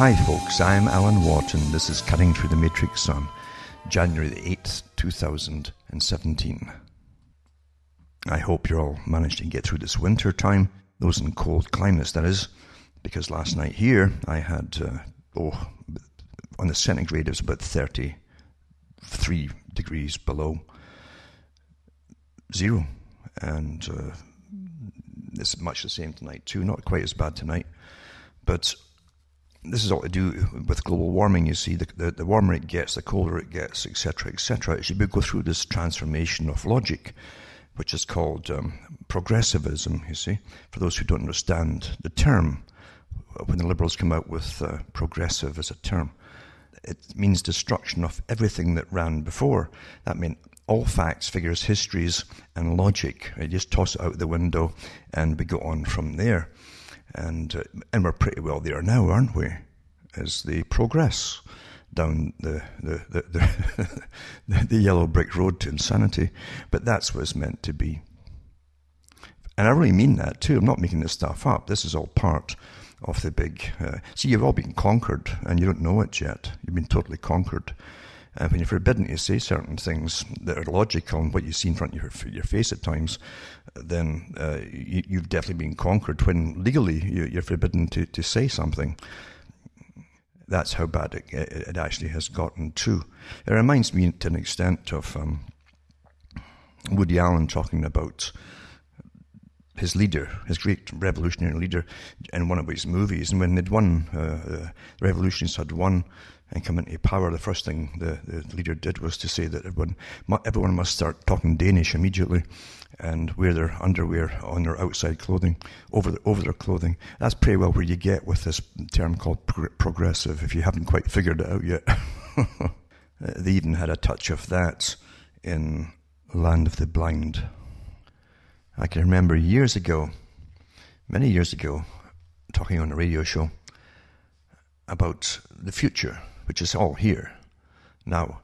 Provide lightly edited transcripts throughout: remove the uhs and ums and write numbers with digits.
Hi folks, I'm Alan Watt and this is Cutting Through the Matrix on January the 8th, 2017. I hope you're all managed to get through this winter time, those in cold climates that is, because last night here I had, on the centigrade it was about 33 degrees below zero, and it's much the same tonight too, not quite as bad tonight, but this is all to do with global warming. You see, the warmer it gets, the colder it gets, etc., etc. It should go through this transformation of logic, which is called progressivism, you see. For those who don't understand the term, when the liberals come out with progressive as a term, it means destruction of everything that ran before. That meant all facts, figures, histories, and logic. I just toss it out the window and we go on from there. And we're pretty well there now, aren't we? As they progress down the yellow brick road to insanity. But that's what it's meant to be. And I really mean that too. I'm not making this stuff up. This is all part of the big... see, you've all been conquered and you don't know it yet. You've been totally conquered. And when you're forbidden to say certain things that are logical and what you see in front of your face at times, then you've definitely been conquered. When legally you're forbidden to say something, that's how bad it actually has gotten too. It reminds me to an extent of Woody Allen talking about his leader, his great revolutionary leader, in one of his movies. And when they'd won, the revolutionists had won and come into power, the first thing the leader did was to say that everyone must start talking Danish immediately and wear their underwear on their outside clothing, over their clothing. That's pretty well where you get with this term called progressive, if you haven't quite figured it out yet. They even had a touch of that in Land of the Blind. I can remember many years ago, talking on a radio show about the future, which is all here now,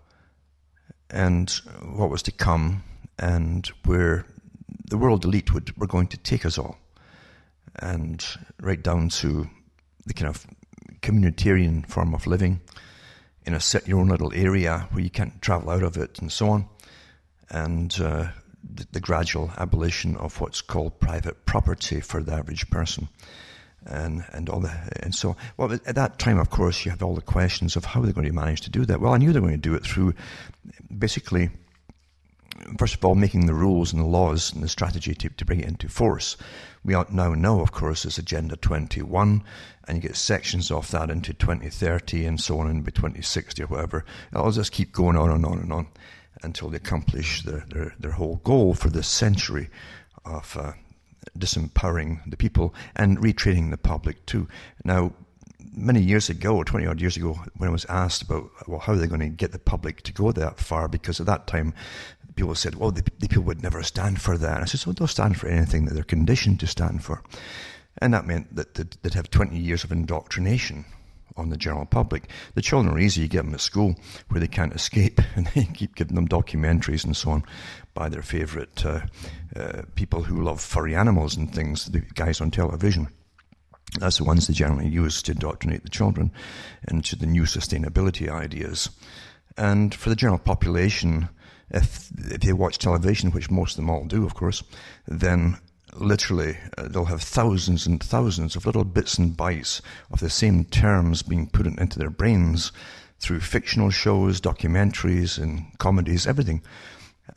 and what was to come, and where the world elite were going to take us all, and right down to the kind of communitarian form of living in your own little area where you can't travel out of it, and so on, and the gradual abolition of what's called private property for the average person. And so at that time, of course, you have all the questions of how they're going to manage to do that. Well, I knew they were going to do it through basically, first of all, making the rules and the laws and the strategy to bring it into force. We now know, of course, it's Agenda 21, and you get sections of that into 2030 and so on, and by 2060 or whatever. It'll just keep going on and on and on until they accomplish their whole goal for this century of disempowering the people and retraining the public too. Now, many years ago, 20 odd years ago, when I was asked about, well, how are they going to get the public to go that far? Because at that time, people said, well, the people would never stand for that. And I said, well, they'll stand for anything that they're conditioned to stand for. And that meant that they'd have 20 years of indoctrination on the general public. The children are easy, you get them at school where they can't escape, and they keep giving them documentaries and so on by their favourite people who love furry animals and things, the guys on television. That's the ones they generally use to indoctrinate the children into the new sustainability ideas. And for the general population, if they watch television, which most of them all do, of course, then literally they'll have thousands and thousands of little bits and bytes of the same terms being put into their brains through fictional shows, documentaries and comedies, everything.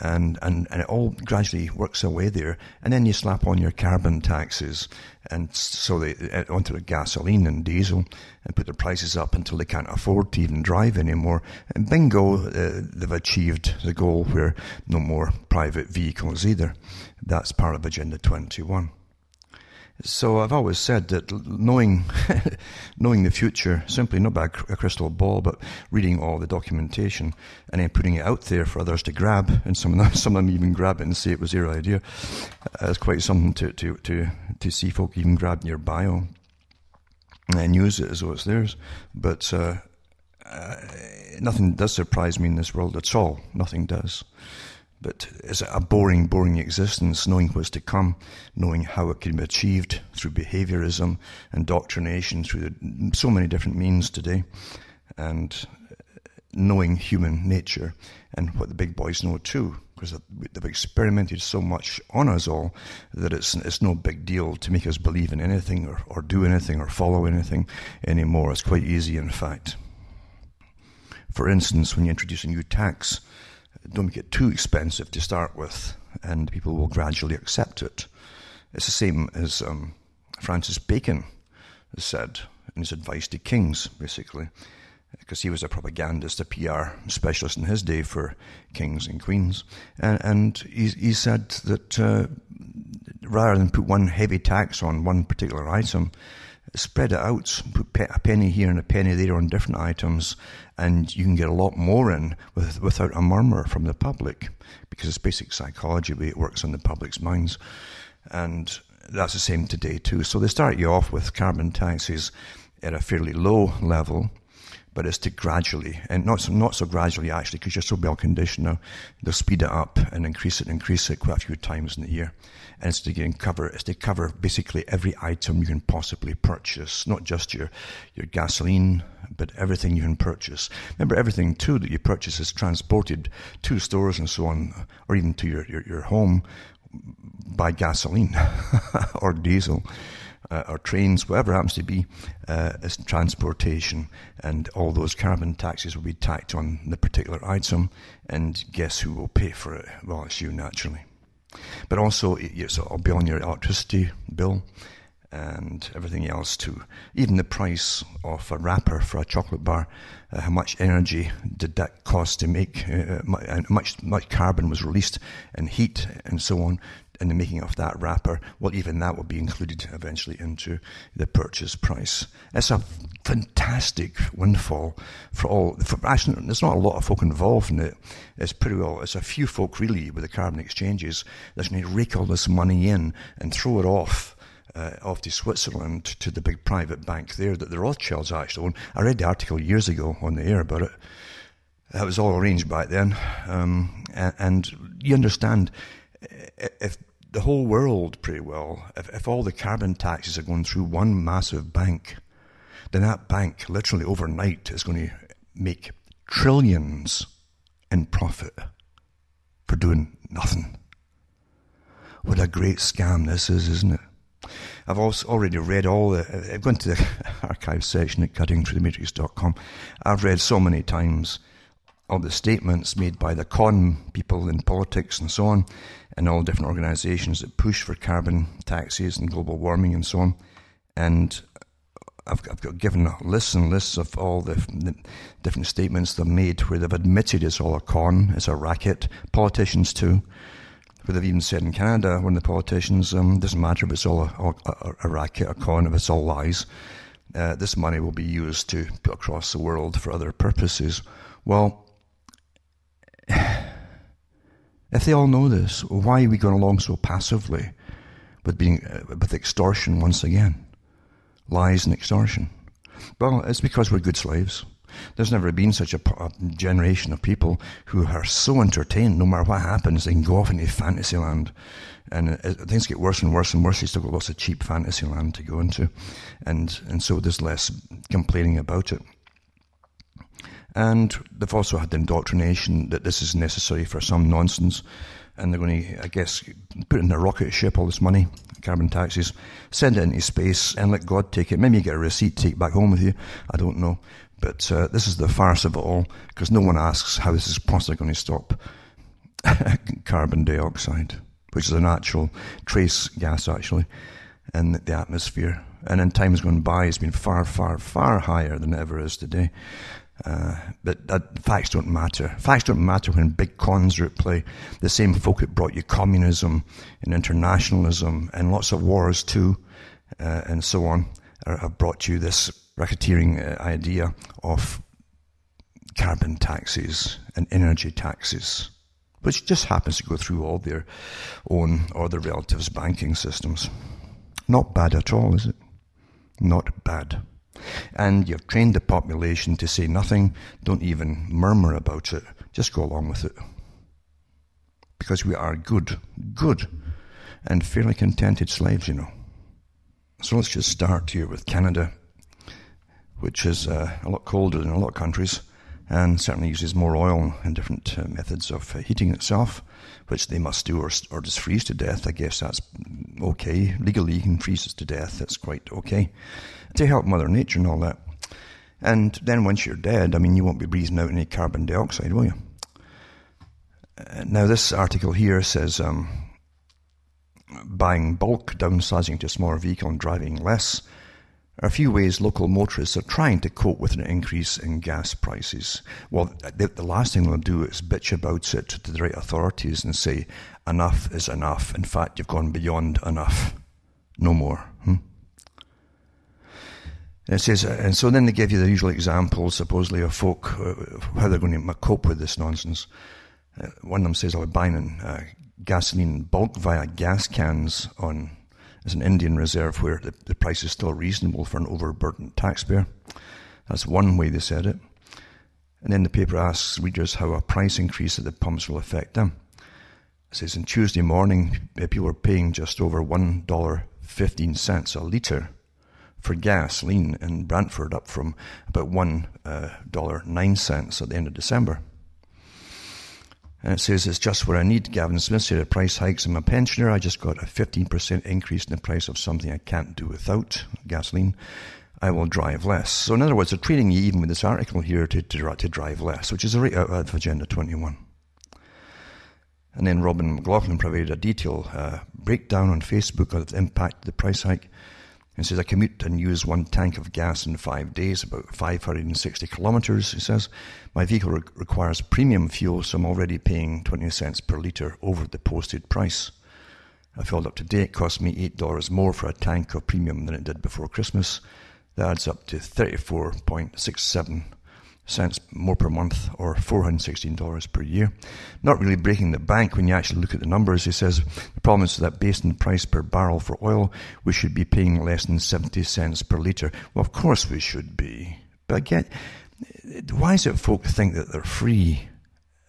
And it all gradually works away there. And then you slap on your carbon taxes, and so they onto the gasoline and diesel, and put the prices up until they can't afford to even drive anymore. And bingo, they've achieved the goal where no more private vehicles either. That's part of Agenda 21. So I've always said that knowing the future, simply not by a crystal ball, but reading all the documentation and then putting it out there for others to grab, and some of them even grab it and say it was their idea. It's quite something to see folk even grab your bio and use it as though it's theirs. But nothing does surprise me in this world at all. Nothing does. But is it a boring, boring existence, knowing what's to come, knowing how it can be achieved through behaviorism, indoctrination, through so many different means today, and knowing human nature and what the big boys know too, because they've experimented so much on us all that it's no big deal to make us believe in anything or do anything or follow anything anymore. It's quite easy, in fact. For instance, when you introduce a new tax, don't make it too expensive to start with, and people will gradually accept it. It's the same as Francis Bacon said in his advice to kings, basically, because he was a propagandist, a PR specialist in his day for kings and queens. And he said that rather than put one heavy tax on one particular item, spread it out, put a penny here and a penny there on different items, and you can get a lot more in without a murmur from the public, because it's basic psychology, the way it works on the public's minds. And that's the same today too. So they start you off with carbon taxes at a fairly low level, but it's to gradually, and not so gradually actually, because you're so well conditioned now, they'll speed it up and increase it quite a few times in the year. And it's to cover basically every item you can possibly purchase, not just your gasoline, but everything you can purchase. Remember, everything too that you purchase is transported to stores and so on, or even to your home by gasoline or diesel. Or trains, whatever it happens to be, is transportation, and all those carbon taxes will be tacked on the particular item, and guess who will pay for it? Well, it's you, naturally. But also, it'll be on your electricity bill, and everything else too. Even the price of a wrapper for a chocolate bar, how much energy did that cost to make, and much carbon was released, and heat, and so on, in the making of that wrapper. Well, even that will be included eventually into the purchase price. It's a fantastic windfall actually, there's not a lot of folk involved in it. It's a few folk really with the carbon exchanges that's going to rake all this money in and throw it off to Switzerland, to the big private bank there that the Rothschilds actually own. I read the article years ago on the air about it. That was all arranged back then. And you understand, if the whole world, pretty well, if all the carbon taxes are going through one massive bank, then that bank literally overnight is going to make trillions in profit for doing nothing. What a great scam this is, isn't it? I've also already read I've gone to the archive section at cuttingthroughthematrix.com. I've read so many times all the statements made by the con people in politics and so on, and all different organizations that push for carbon taxes and global warming and so on. And I've got given lists and lists of all the different statements they've made where they've admitted it's all a con, it's a racket. Politicians too. Where they've even said in Canada, one of the politicians, doesn't matter if it's all a racket, a con, if it's all lies. This money will be used to put across the world for other purposes. Well, if they all know this, why are we going along so passively with extortion once again? Lies and extortion. Well, it's because we're good slaves. There's never been such a generation of people who are so entertained, no matter what happens, they can go off into fantasy land. And things get worse and worse and worse. You've still got lots of cheap fantasy land to go into. And so there's less complaining about it. And they've also had the indoctrination that this is necessary for some nonsense. And they're going to, I guess, put in a rocket ship all this money, carbon taxes, send it into space and let God take it. Maybe you get a receipt, take it back home with you. I don't know. But this is the farce of it all, because no one asks how this is possibly going to stop carbon dioxide, which is a natural trace gas, actually, in the atmosphere. And in times gone by, it's been far, far, far higher than it ever is today. But facts don't matter. Facts don't matter when big cons are at play. The same folk that brought you communism and internationalism and lots of wars too, and so on, have brought you this racketeering idea of carbon taxes and energy taxes, which just happens to go through all their own or their relatives' banking systems. Not bad at all, is it? Not bad. And you've trained the population to say nothing, don't even murmur about it, just go along with it. because we are good, and fairly contented slaves, you know. So let's just start here with Canada, which is a lot colder than a lot of countries, and certainly uses more oil and different methods of heating itself, which they must do, or just freeze to death. I guess that's okay. Legally, you can freeze us to death. That's quite okay, to help Mother Nature and all that. And then once you're dead, I mean, you won't be breathing out any carbon dioxide, will you? Now, this article here says buying bulk, downsizing to a smaller vehicle and driving less are a few ways local motorists are trying to cope with an increase in gas prices. Well, the last thing they'll do is bitch about it to the right authorities and say, enough is enough. In fact, you've gone beyond enough. No more. And it says, and so then they give you the usual examples, supposedly, of folk, how they're going to cope with this nonsense. One of them says, I'll be buying gasoline in bulk via gas cans on as an Indian reserve where the price is still reasonable for an overburdened taxpayer. That's one way they said it. And then the paper asks readers how a price increase at the pumps will affect them. It says, on Tuesday morning, people were paying just over $1.15 a litre for gasoline in Brantford, up from about $1.09 at the end of December. And it says, it's just what I need. Gavin Smith said, at price hikes, I'm a pensioner. I just got a 15% increase in the price of something I can't do without, gasoline. I will drive less. So in other words, they're training you, even with this article here, to drive less, which is right out of Agenda 21. And then Robin McLaughlin provided a detailed breakdown on Facebook of the impact of the price hike. He says, I commute and use one tank of gas in 5 days, about 560 kilometres, he says. My vehicle requires premium fuel, so I'm already paying 20 cents per litre over the posted price. I filled up today. It cost me $8 more for a tank of premium than it did before Christmas. That adds up to 34.67 cents more per month, or $416 per year. Not really breaking the bank when you actually look at the numbers. He says the problem is that based on the price per barrel for oil, we should be paying less than 70 cents per litre. Well, of course we should be. But again, why is it folk think that they're free?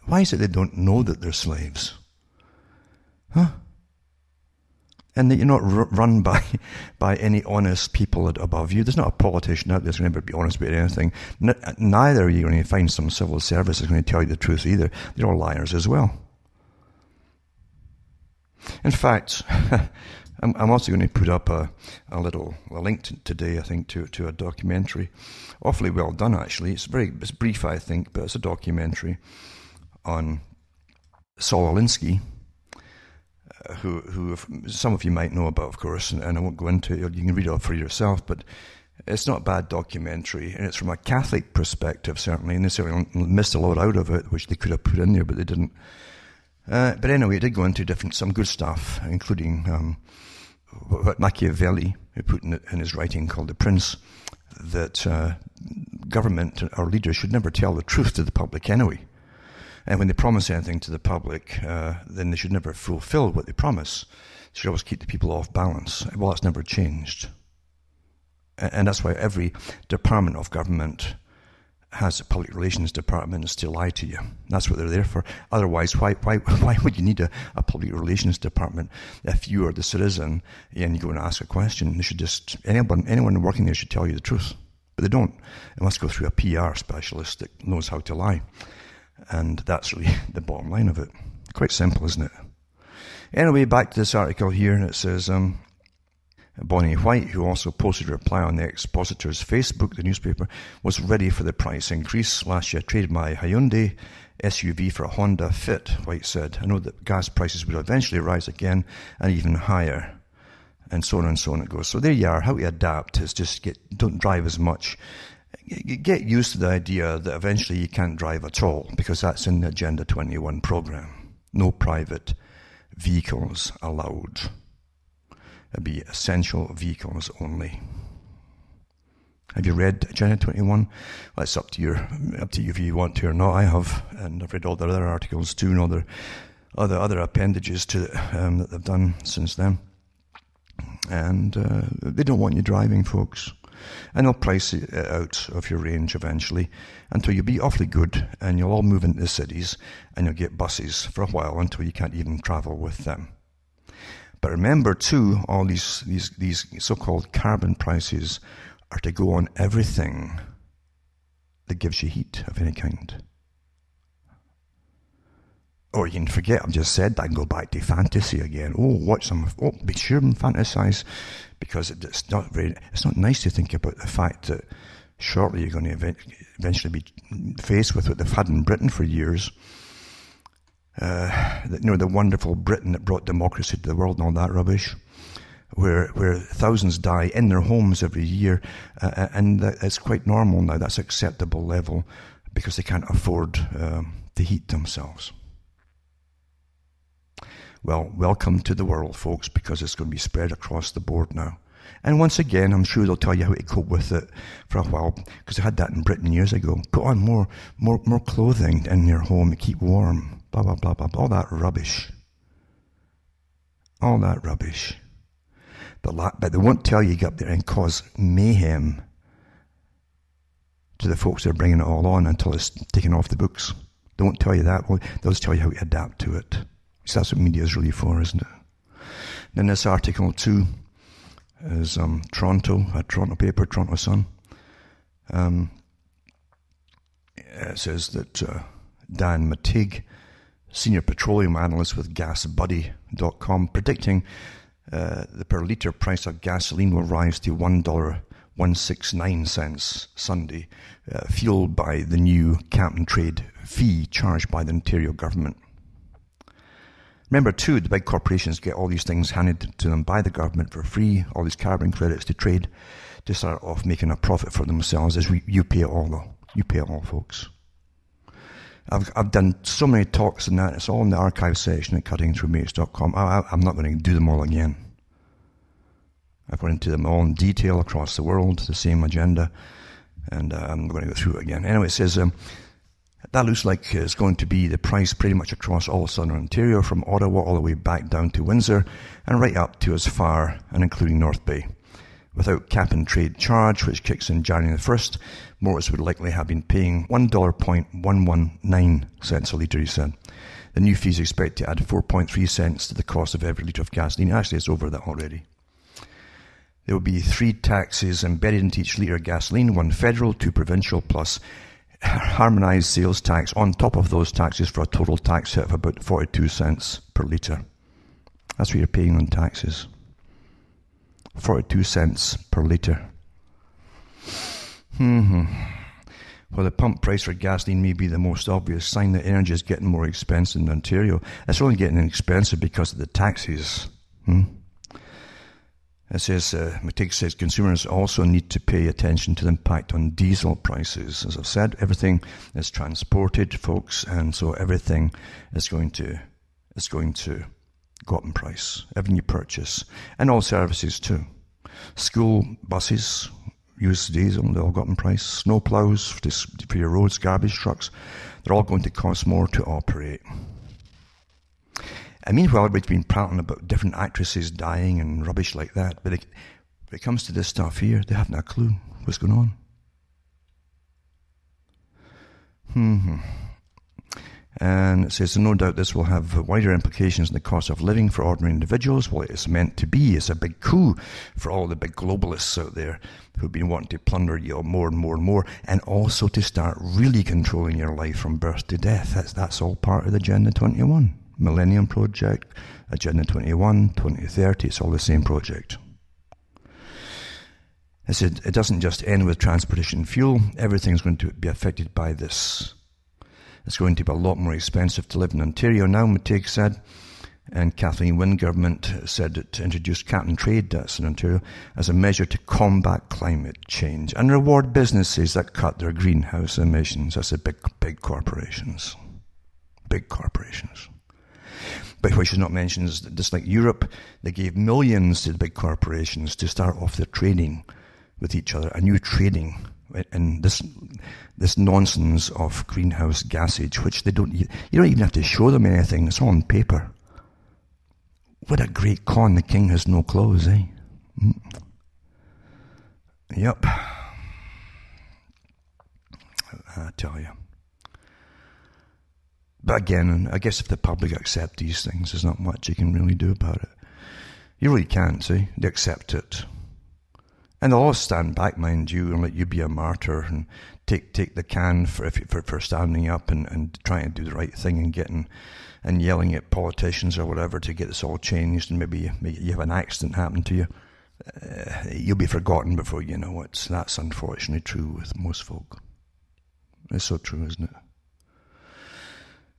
Why is it they don't know that they're slaves? Huh? And that you're not run by any honest people above you. There's not a politician out there that's going to ever be honest about anything. Neither are you going to find some civil service that's going to tell you the truth either. They're all liars as well. In fact, I'm also going to put up a link today, I think, to a documentary. Awfully well done, actually. It's brief, I think, but it's a documentary on Saul Alinsky, who some of you might know about, of course, and I won't go into it. You can read it for yourself, but it's not a bad documentary, and it's from a Catholic perspective, certainly, and they certainly missed a lot out of it, which they could have put in there, but they didn't. But anyway, it did go into some good stuff, including what Machiavelli, who put in his writing called The Prince, that government or leaders should never tell the truth to the public anyway. And when they promise anything to the public, then they should never fulfill what they promise. They should always keep the people off balance. Well, that's never changed. And that's why every department of government has a public relations department is to lie to you. That's what they're there for. Otherwise, why would you need a public relations department if you are the citizen and you go and ask a question? They should just, anyone working there should tell you the truth. But they don't. It must go through a PR specialist that knows how to lie. And that's really the bottom line of it. Quite simple, isn't it? Anyway, back to this article here, and it says, Bonnie White, who also posted a reply on the Expositors' Facebook, the newspaper, was ready for the price increase. Last year I traded my Hyundai SUV for a Honda Fit, White said. I know that gas prices will eventually rise again and even higher. And so on and so on it goes. So there you are. How to adapt is just don't drive as much. Get used to the idea that eventually you can't drive at all, because that's in the Agenda 21 program. No private vehicles allowed. It'd be essential vehicles only. Have you read Agenda 21? Well, it's up to you if you want to or not. I have, and I've read all the other articles too, and all the other appendages to it that they've done since then. And they don't want you driving, folks. And they'll price it out of your range eventually until you'll be awfully good and you'll all move into the cities and you'll get buses for a while until you can't even travel with them. But remember too, all these so-called carbon prices are to go on everything that gives you heat of any kind. Or you can forget I've just said that and go back to fantasy again. Be sure and fantasize, because it's not nice to think about the fact that shortly you're going to eventually be faced with what they've had in Britain for years. The wonderful Britain that brought democracy to the world and all that rubbish, where thousands die in their homes every year, and it's quite normal now. That's acceptable level because they can't afford to heat themselves. Well, welcome to the world, folks, because it's going to be spread across the board now. And once again, I'm sure they'll tell you how to cope with it for a while, because they had that in Britain years ago. Put on more clothing in your home to keep warm. Blah, blah, blah, blah, blah. All that rubbish. But they won't tell you get up there and cause mayhem to the folks that are bringing it all on until it's taken off the books. They won't tell you that. They'll just tell you how to adapt to it. So that's what media is really for, isn't it? Then this article too is Toronto paper, Toronto Sun. It says that Dan Mattig, senior petroleum analyst with GasBuddy.com, predicting the per litre price of gasoline will rise to $1.169 Sunday, fueled by the new cap and trade fee charged by the Ontario government. Remember too, the big corporations get all these things handed to them by the government for free, all these carbon credits to trade, to start off making a profit for themselves. You pay it all though. You pay it all, folks. I've done so many talks on that. It's all in the archive section at cuttingthroughmates.com. I'm not going to do them all again. I've gone into them all in detail across the world, the same agenda, and I'm going to go through it again. Anyway, it says that looks like it's going to be the price pretty much across all of southern Ontario, from Ottawa all the way back down to Windsor, and right up to as far and including North Bay. Without cap and trade charge, which kicks in January the 1st, motorists would likely have been paying $1.119 a litre, he said. The new fees expect to add 4.3 cents to the cost of every litre of gasoline. Actually, it's over that already. There will be 3 taxes embedded into each litre of gasoline, 1 federal, 2 provincial, plus harmonised sales tax on top of those taxes, for a total tax hit of about 42 cents per litre. That's what you're paying on taxes. 42 cents per litre. Well, the pump price for gasoline may be the most obvious sign that energy is getting more expensive in Ontario. It's only getting expensive because of the taxes. It says, Mattig says consumers also need to pay attention to the impact on diesel prices. As I've said, everything is transported, folks, and so everything is going to go up in price. Everything you purchase, and all services too. School buses use diesel; they all got in price. Snow plows for your roads, garbage trucks, they're all going to cost more to operate. And meanwhile, everybody's been prattling about different actresses dying and rubbish like that. But when it comes to this stuff here, they haven't a clue what's going on. And it says, no doubt this will have wider implications on the cost of living for ordinary individuals. Well, it's meant to be. It's a big coup for all the big globalists out there who've been wanting to plunder you more and more and more, and also to start really controlling your life from birth to death. That's all part of the Agenda 21. Millennium Project, Agenda 21, 2030, it's all the same project. I said, it doesn't just end with transportation fuel. Everything's going to be affected by this. It's going to be a lot more expensive to live in Ontario now, Mattig said. And Kathleen Wynne government said that to introduce cap and trade, that's in Ontario, as a measure to combat climate change and reward businesses that cut their greenhouse emissions. That's the big corporations. Big corporations. But what she's not mentioned is that just like Europe, they gave millions to the big corporations to start off their trading with each other, a new trading, and this nonsense of greenhouse gasage, which you don't even have to show them anything. It's all on paper. What a great con! The king has no clothes, eh? Yep. I tell you. But again, I guess if the public accept these things, there's not much you can really do about it. You really can't, see? They accept it. And they'll all stand back, mind you, and let you be a martyr and take the can for standing up and trying to do the right thing and getting and yelling at politicians or whatever to get this all changed, and maybe you have an accident happen to you. You'll be forgotten before you know it. That's unfortunately true with most folk. It's so true, isn't it?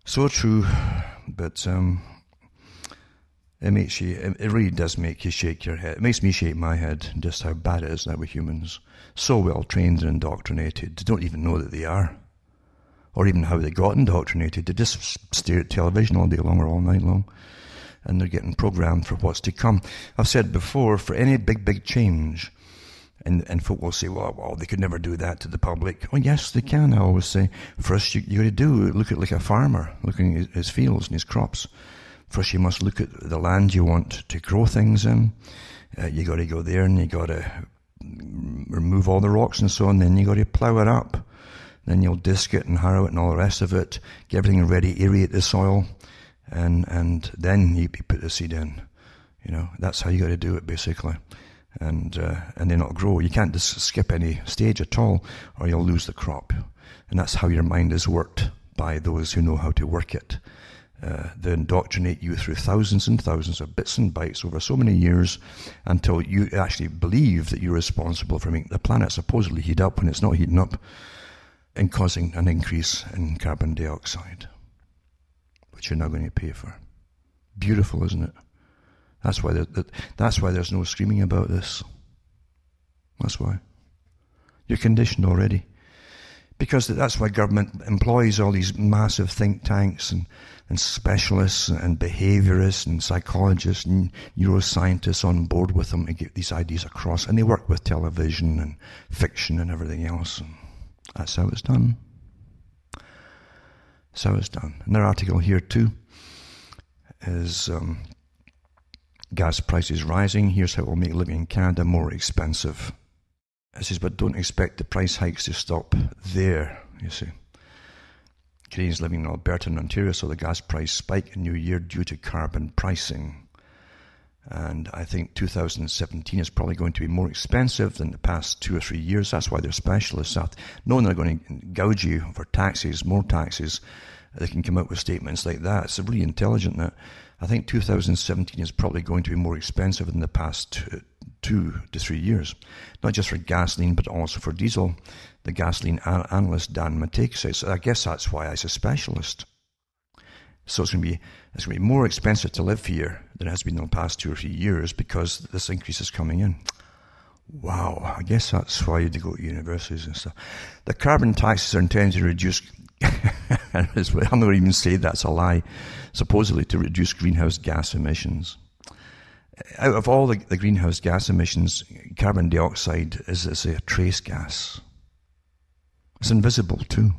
So true, but it really does make you shake your head. It makes me shake my head just how bad it is now with humans. So well trained and indoctrinated, they don't even know that they are. Or even how they got indoctrinated. They just stare at television all day long or all night long. And they're getting programmed for what's to come. I've said before, for any big change, and folk will say, well, they could never do that to the public. Oh, yes, they can, I always say. First, you got to look at like a farmer, looking at his fields and his crops. First, you must look at the land you want to grow things in. You got to go there and you got to remove all the rocks and so on. Then you got to plow it up. Then you'll disc it and harrow it and all the rest of it. Get everything ready, aerate the soil, and then you put the seed in. You know, that's how you got to do it basically. And then it'll grow. You can't just skip any stage at all, or you'll lose the crop. And that's how your mind is worked by those who know how to work it. They indoctrinate you through thousands and thousands of bits and bytes over so many years until you actually believe that you're responsible for making the planet supposedly heat up when it's not heating up, and causing an increase in carbon dioxide, which you're now going to pay for. Beautiful, isn't it? That's why there's no screaming about this. That's why. You're conditioned already. Because that's why government employs all these massive think tanks and specialists and behaviorists and psychologists and neuroscientists on board with them to get these ideas across. And they work with television and fiction and everything else. And that's how it's done. That's how it's done. Another article here too is gas prices rising. Here's how it will make living in Canada more expensive. It says, but don't expect the price hikes to stop there, you see. Canadians living in Alberta and Ontario saw the gas price spike in New Year due to carbon pricing. And I think 2017 is probably going to be more expensive than the past 2 or 3 years. That's why they're specialists. Knowing they're going to gouge you for taxes, more taxes, they can come out with statements like that. It's really intelligent that I think 2017 is probably going to be more expensive than the past 2 to 3 years. Not just for gasoline, but also for diesel. The gasoline analyst Dan Matake says, so I guess that's why I was a specialist. So it's going to be more expensive to live here than it has been in the past 2 or 3 years because this increase is coming in. Wow, I guess that's why you had to go to universities and stuff. The carbon taxes are intended to reduce, I'm not going to even say that's a lie, supposedly to reduce greenhouse gas emissions. Out of all the greenhouse gas emissions, carbon dioxide is a trace gas. It's invisible too.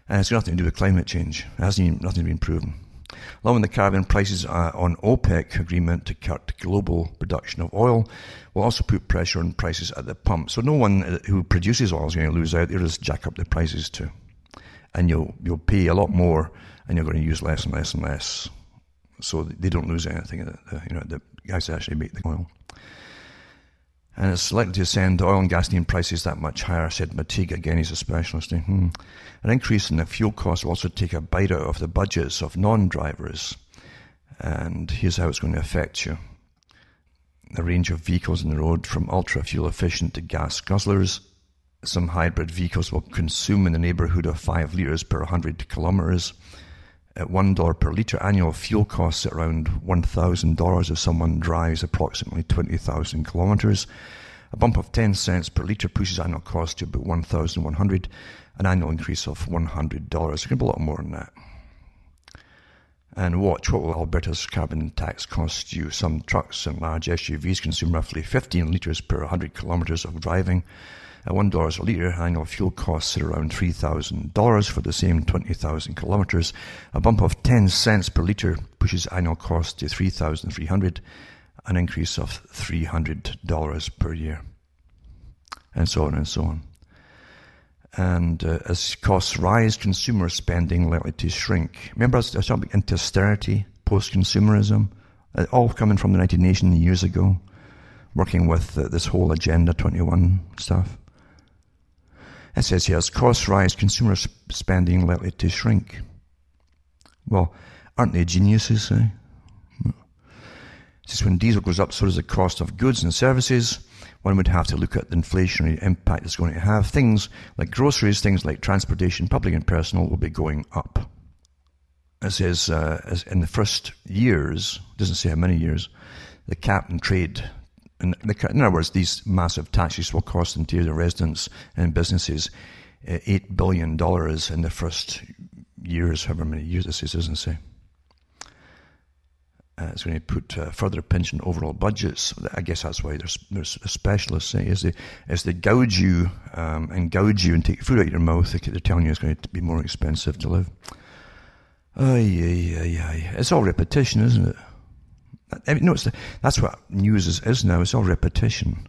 And it's got nothing to do with climate change. It hasn't nothing been proven. Along with the carbon prices on OPEC agreement to cut global production of oil will also put pressure on prices at the pump. So no one who produces oil is going to lose out. They'll just jack up the prices too. And you'll pay a lot more and you're going to use less and less and less. So they don't lose anything. The guys that actually make the oil. And it's likely to send oil and gasoline prices that much higher, said Matig. Again, he's a specialist. An increase in the fuel costs will also take a bite out of the budgets of non-drivers. And here's how it's going to affect you. The range of vehicles on the road, from ultra-fuel efficient to gas guzzlers. Some hybrid vehicles will consume in the neighbourhood of 5 litres per 100 kilometres. At $1 per litre, annual fuel costs at around $1,000 if someone drives approximately 20,000 kilometres. A bump of 10 cents per litre pushes annual cost to about $1,100, an annual increase of $100. It can be a lot more than that. And watch, what will Alberta's carbon tax cost you? Some trucks and large SUVs consume roughly 15 litres per 100 kilometres of driving. At $1 a litre, annual fuel costs are around $3,000 for the same 20,000 kilometres. A bump of 10 cents per litre pushes annual cost to $3,300, an increase of $300 per year, and so on and so on. And as costs rise, consumer spending likely to shrink. Remember, I was talking about austerity, post-consumerism, all coming from the United Nations years ago, working with this whole Agenda 21 stuff. It says here, as costs rise, consumer spending likely to shrink. Well, aren't they geniuses, eh? Just when diesel goes up, so does the cost of goods and services. One would have to look at the inflationary impact it's going to have. Things like groceries, things like transportation, public and personal, will be going up. It says, as in the first years, doesn't say how many years, the cap and trade, in other words, these massive taxes will cost interior residents and businesses $8 billion in the first years, however many years this is, doesn't say. It's going to put further pinch in overall budgets. I guess that's why there's specialists say as they gouge you and take food out of your mouth, they're telling you it's going to be more expensive to live. It's all repetition, isn't it? I mean, no, that's what news is now. It's all repetition,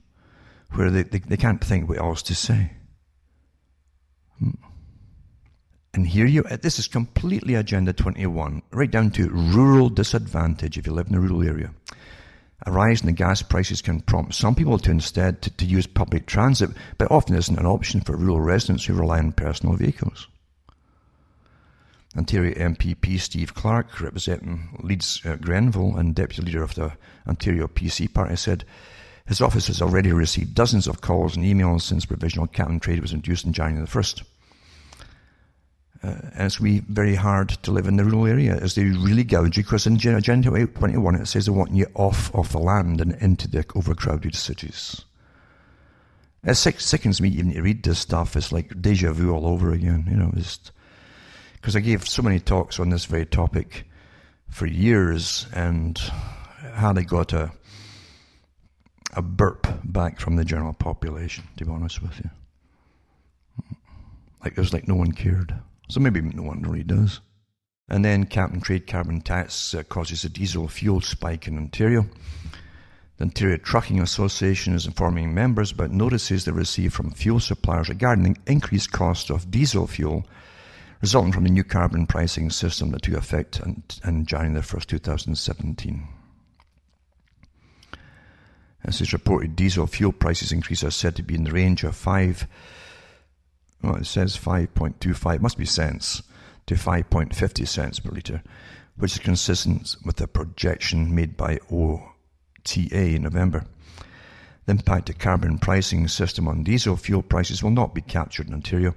where they can't think what else to say. And here this is completely Agenda 21, right down to rural disadvantage if you live in a rural area. A rise in the gas prices can prompt some people to instead to use public transit, but often isn't an option for rural residents who rely on personal vehicles. Ontario MPP Steve Clark, representing Leeds Grenville and deputy leader of the Ontario PC party, said his office has already received dozens of calls and emails since provisional cap and trade was introduced on January the 1st. And it's very hard to live in the rural area as they really gouge you, because in Agenda 21 it says they want you off of the land and into the overcrowded cities. It sickens me even to read this stuff. It's like deja vu all over again, because I gave so many talks on this very topic for years and hardly got a burp back from the general population, to be honest with you. It was like no one cared. So maybe no one really does. And then cap and trade carbon tax causes a diesel fuel spike in Ontario. The Ontario Trucking Association is informing members about notices they received from fuel suppliers regarding the increased cost of diesel fuel resulting from the new carbon pricing system that took effect on January the 1st, 2017. As is reported, diesel fuel prices increase are said to be in the range of 5.25, must be cents, to 5.50 cents per litre, which is consistent with the projection made by OTA in November. The impact of carbon pricing system on diesel fuel prices will not be captured in Ontario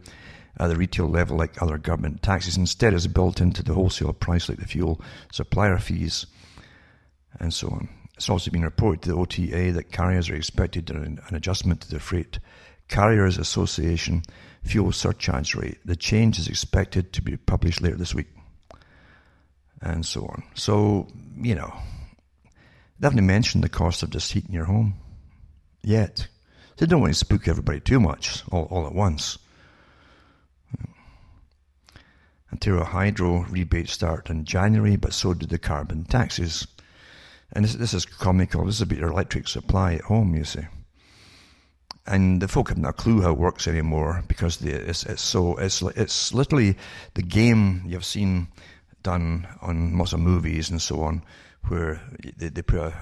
at the retail level like other government taxes. Instead, is built into the wholesale price like the fuel supplier fees and so on. It's also been reported to the OTA that carriers are expected an adjustment to the Freight Carriers Association fuel surcharge rate. The change is expected to be published later this week, and so on. So, they haven't mentioned the cost of just heating your home yet. They don't want to spook everybody too much all at once. Ontario Hydro rebates start in January, but so do the carbon taxes. And this is comical. This is about your electric supply at home, you see. And the folk haven't a clue how it works anymore, because it's literally the game you've seen done on lots of movies and so on, where they put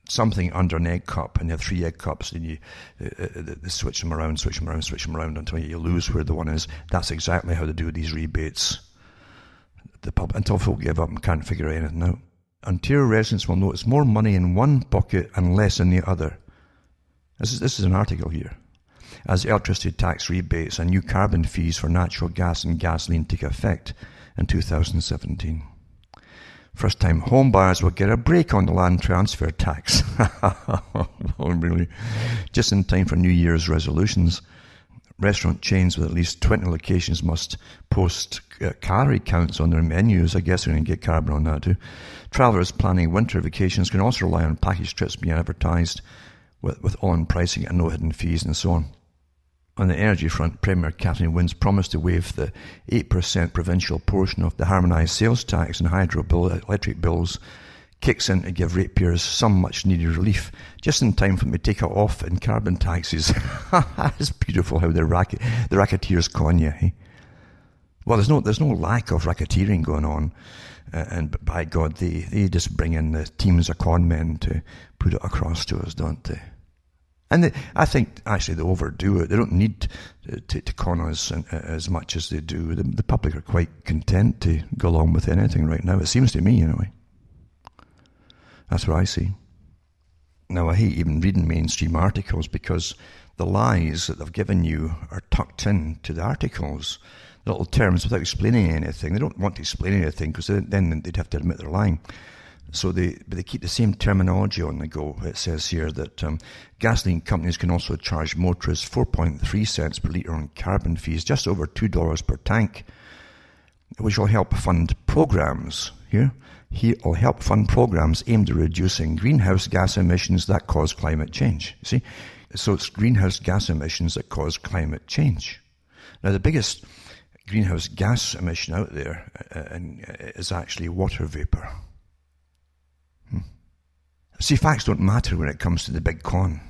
something under an egg cup, and you have 3 egg cups, and they switch them around until you lose where the one is. That's exactly how they do these rebates. Until folk give up and can't figure anything out. Ontario residents will notice more money in one pocket and less in the other. This is an article here. As electricity tax rebates and new carbon fees for natural gas and gasoline take effect in 2017. First-time home buyers will get a break on the land transfer tax. Oh, really? Just in time for New Year's resolutions. Restaurant chains with at least 20 locations must post calorie counts on their menus. I guess they're going to get carbon on that too. Travellers planning winter vacations can also rely on package trips being advertised with all-in pricing and no hidden fees and so on. On the energy front, Premier Kathleen Wynne's promised to waive the 8% provincial portion of the harmonised sales tax and hydro electric bills kicks in to give ratepayers some much needed relief, just in time for them to take it off in carbon taxes. It's beautiful how the racketeers con you. Eh? Well, there's no lack of racketeering going on, and by God, they just bring in the teams of con men to put it across to us, don't they? And I think actually they overdo it. They don't need to con us as much as they do. The public are quite content to go along with anything right now. It seems to me, anyway. That's what I see. Now, I hate even reading mainstream articles because the lies that they've given you are tucked into the articles. Little terms without explaining anything. They don't want to explain anything because then they'd have to admit they're lying. So they keep the same terminology on the go. It says here that gasoline companies can also charge motorists 4.3 cents per litre on carbon fees, just over $2 per tank, which will help fund programs here. Will help fund programs aimed at reducing greenhouse gas emissions that cause climate change. You see? So it's greenhouse gas emissions that cause climate change. Now, the biggest greenhouse gas emission out there is actually water vapour. See, facts don't matter when it comes to the big con.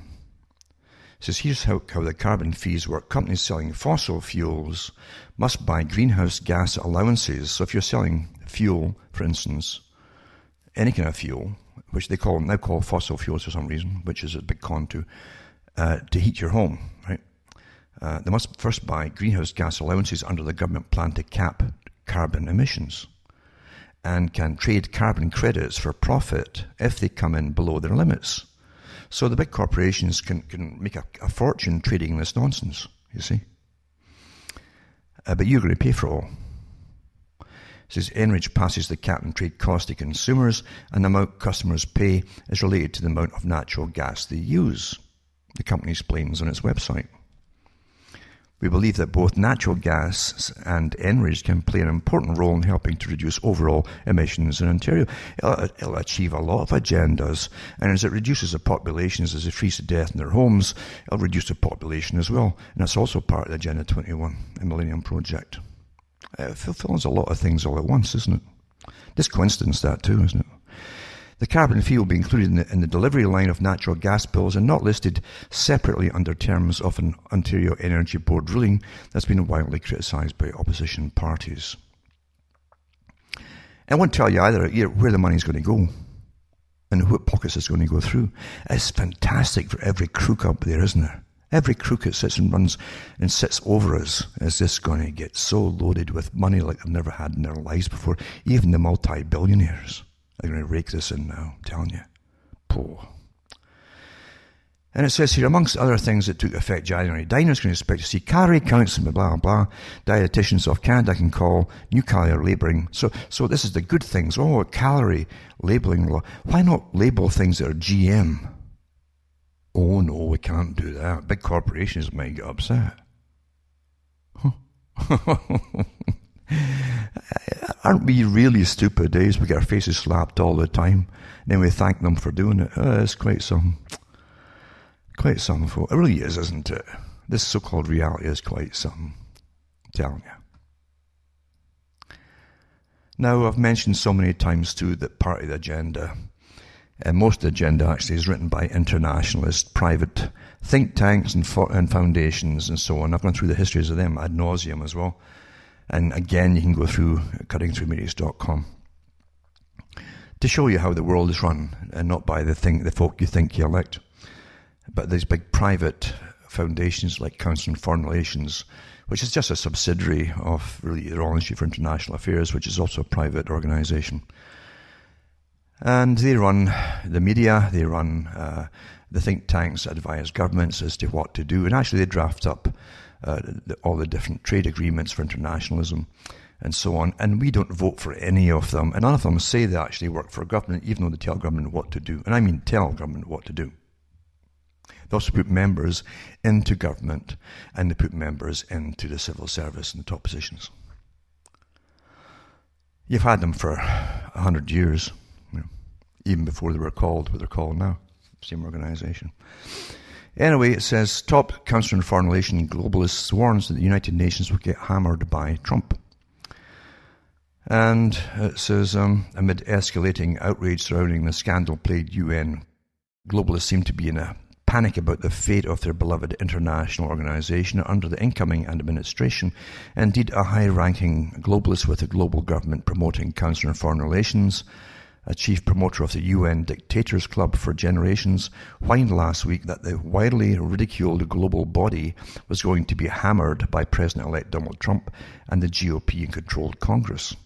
It says, here's how the carbon fees work. Companies selling fossil fuels must buy greenhouse gas allowances. So if you're selling fuel, for instance, any kind of fuel, which they now call fossil fuels for some reason, which is a big con to heat your home, right? They must first buy greenhouse gas allowances under the government plan to cap carbon emissions, and can trade carbon credits for profit if they come in below their limits. So the big corporations can make a fortune trading this nonsense, you see. But you're going to pay for it all. It says Enrich passes the cap and trade cost to consumers, and the amount customers pay is related to the amount of natural gas they use, the company explains on its website. We believe that both natural gas and Enrich can play an important role in helping to reduce overall emissions in Ontario. It'll achieve a lot of agendas, and as it reduces the populations, as it frees to death in their homes, it'll reduce the population as well. And that's also part of the Agenda 21, the Millennium Project. It fulfills a lot of things all at once, isn't it? Just coincidence, that too, isn't it? The carbon fee will be included in the delivery line of natural gas bills and not listed separately under terms of an Ontario Energy Board ruling that's been widely criticised by opposition parties. I won't tell you either where the money's going to go and what pockets it's going to go through. It's fantastic for every crook up there, isn't it? Every crook that sits and runs and sits over us is just going to get so loaded with money like they've never had in their lives before. Even the multi-billionaires. They're going to rake this in now, I'm telling you. Poor. And it says here, amongst other things that took effect January, diners can expect to see calorie counts and blah, blah. Dietitians of Canada can call new calorie labelling. So this is the good things. Oh, calorie labelling law. Why not label things that are GM? Oh, no, we can't do that. Big corporations might get upset. Aren't we really stupid days? We get our faces slapped all the time. Then we thank them for doing it. It's quite something. Quite something, folks. It really is, isn't it? This so-called reality is quite something. I'm telling you. Now, I've mentioned so many times too that part of the agenda, and most of the agenda actually is written by internationalists, private think tanks and foundations and so on. I've gone through the histories of them ad nauseum as well. And again, you can go through cuttingthroughmedia.com to show you how the world is run, and not by the folk you think you elect, but these big private foundations like Council on Foreign Relations, which is just a subsidiary of really the Royal Institute for International Affairs, which is also a private organisation. And they run the media, they run the think tanks that advise governments as to what to do, and actually they draft up all the different trade agreements for internationalism and so on, and we don't vote for any of them, and none of them say they actually work for government, even though they tell government what to do. And I mean tell government what to do. They also put members into government, and they put members into the civil service and the top positions. You've had them for 100 years, even before they were called what they're called now, same organisation. Anyway, it says, top Council on Foreign Relations globalists warns that the United Nations will get hammered by Trump. And it says, amid escalating outrage surrounding the scandal-plagued UN, globalists seem to be in a panic about the fate of their beloved international organization under the incoming administration. Indeed, a high-ranking globalist with the global government promoting Council on Foreign Relations, a chief promoter of the UN Dictators Club for generations, whined last week that the widely ridiculed global body was going to be hammered by President-elect Donald Trump and the GOP-controlled Congress.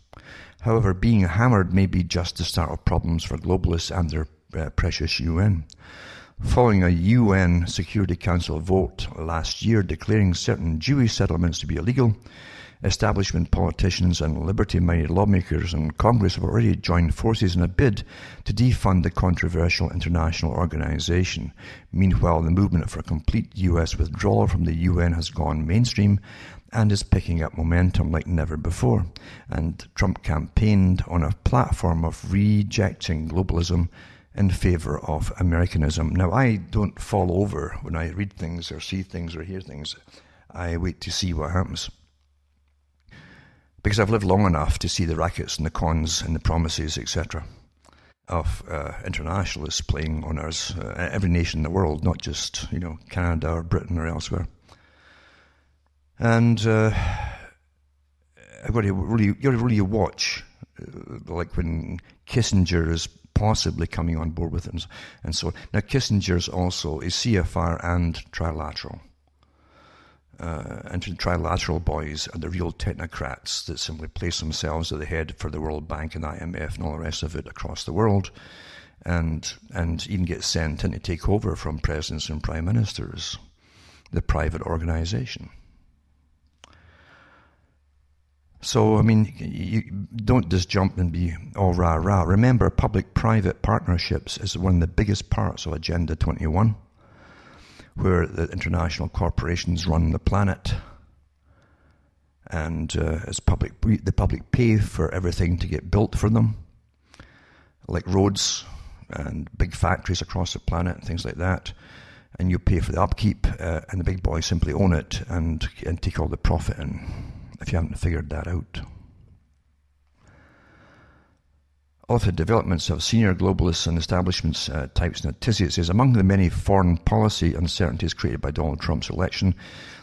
However, being hammered may be just the start of problems for globalists and their precious UN. Following a UN Security Council vote last year declaring certain Jewish settlements to be illegal, establishment politicians and liberty-minded lawmakers in Congress have already joined forces in a bid to defund the controversial international organization. Meanwhile, the movement for a complete US withdrawal from the UN has gone mainstream and is picking up momentum like never before. And Trump campaigned on a platform of rejecting globalism in favor of Americanism. Now, I don't fall over when I read things or see things or hear things. I wait to see what happens. Because I've lived long enough to see the rackets and the cons and the promises, etc., of internationalists playing on us, every nation in the world, not just, Canada or Britain or elsewhere. And I've got to really watch, like when Kissinger is possibly coming on board with it, and so on. Now, Kissinger's also a CFR and trilateral. And the trilateral boys are the real technocrats that simply place themselves at the head for the World Bank and IMF and all the rest of it across the world, and even get sent in to take over from presidents and prime ministers, the private organization. So, you don't just jump and be all rah-rah. Remember, public-private partnerships is one of the biggest parts of Agenda 21, where the international corporations run the planet, and the public pay for everything to get built for them, like roads and big factories across the planet and things like that. And you pay for the upkeep, and the big boys simply own it and take all the profit in, if you haven't figured that out. Author developments of senior globalists and establishments types in a tizzy. It says, among the many foreign policy uncertainties created by Donald Trump's election,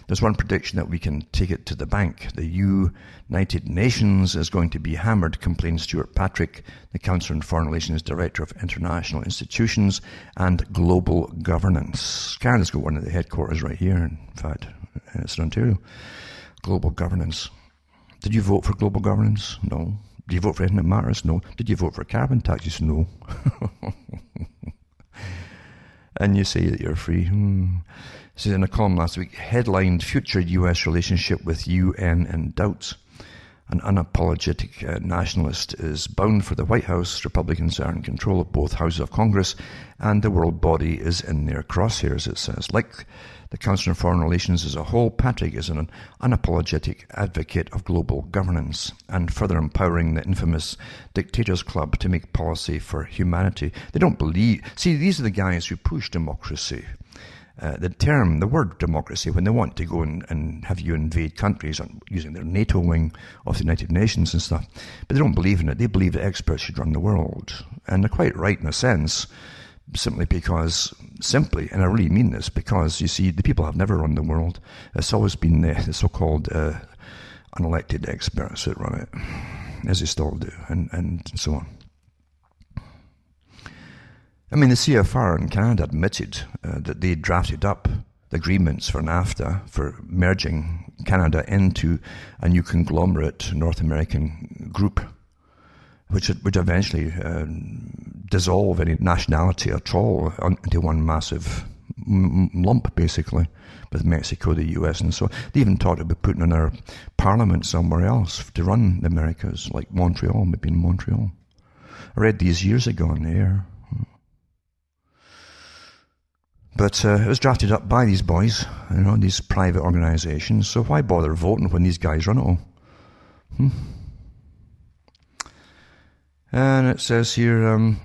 there's one prediction that we can take it to the bank. The United Nations is going to be hammered, complained Stewart Patrick, the Council on Foreign Relations Director of International Institutions and Global Governance. Canada's got one of the headquarters right here, in fact, it's in Ontario. Global governance. Did you vote for global governance? No. Did you vote for anything that matters? No. Did you vote for carbon taxes? No. And you say that you're free. This is in a column last week, headlined Future US Relationship with UN in Doubts. An unapologetic nationalist is bound for the White House. Republicans are in control of both houses of Congress, and the world body is in their crosshairs, it says. Like the Council on Foreign Relations as a whole, Patrick is an unapologetic advocate of global governance and further empowering the infamous Dictators Club to make policy for humanity. They don't believe... See, these are the guys who push democracy. The word democracy, when they want to go and have you invade countries using their NATO wing of the United Nations and stuff, but they don't believe in it. They believe that experts should run the world. And they're quite right in a sense, simply, and I really mean this, because, you see, the people have never run the world. It's always been the so-called unelected experts that run it, as they still do, and so on. The CFR in Canada admitted that they drafted up the agreements for NAFTA, for merging Canada into a new conglomerate North American group, which would eventually dissolve any nationality at all into one massive lump, basically, with Mexico, the US, and so on. They even talked about putting in our parliament somewhere else to run the Americas, like Montreal, maybe in Montreal. I read these years ago on the air. But it was drafted up by these boys, these private organizations. So why bother voting when these guys run it all? And it says here,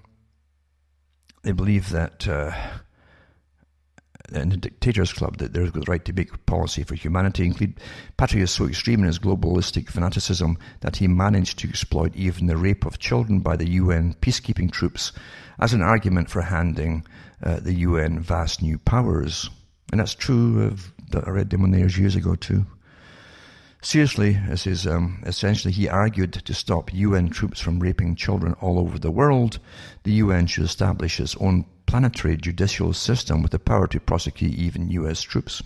they believe that in the Dictators Club that there's the right to make policy for humanity. Include Patrick is so extreme in his globalistic fanaticism that he managed to exploit even the rape of children by the UN peacekeeping troops as an argument for handing the UN vast new powers. And that's true. I read them on theirs years ago too. Seriously, this is essentially he argued to stop UN troops from raping children all over the world. The UN should establish its own planetary judicial system with the power to prosecute even US troops.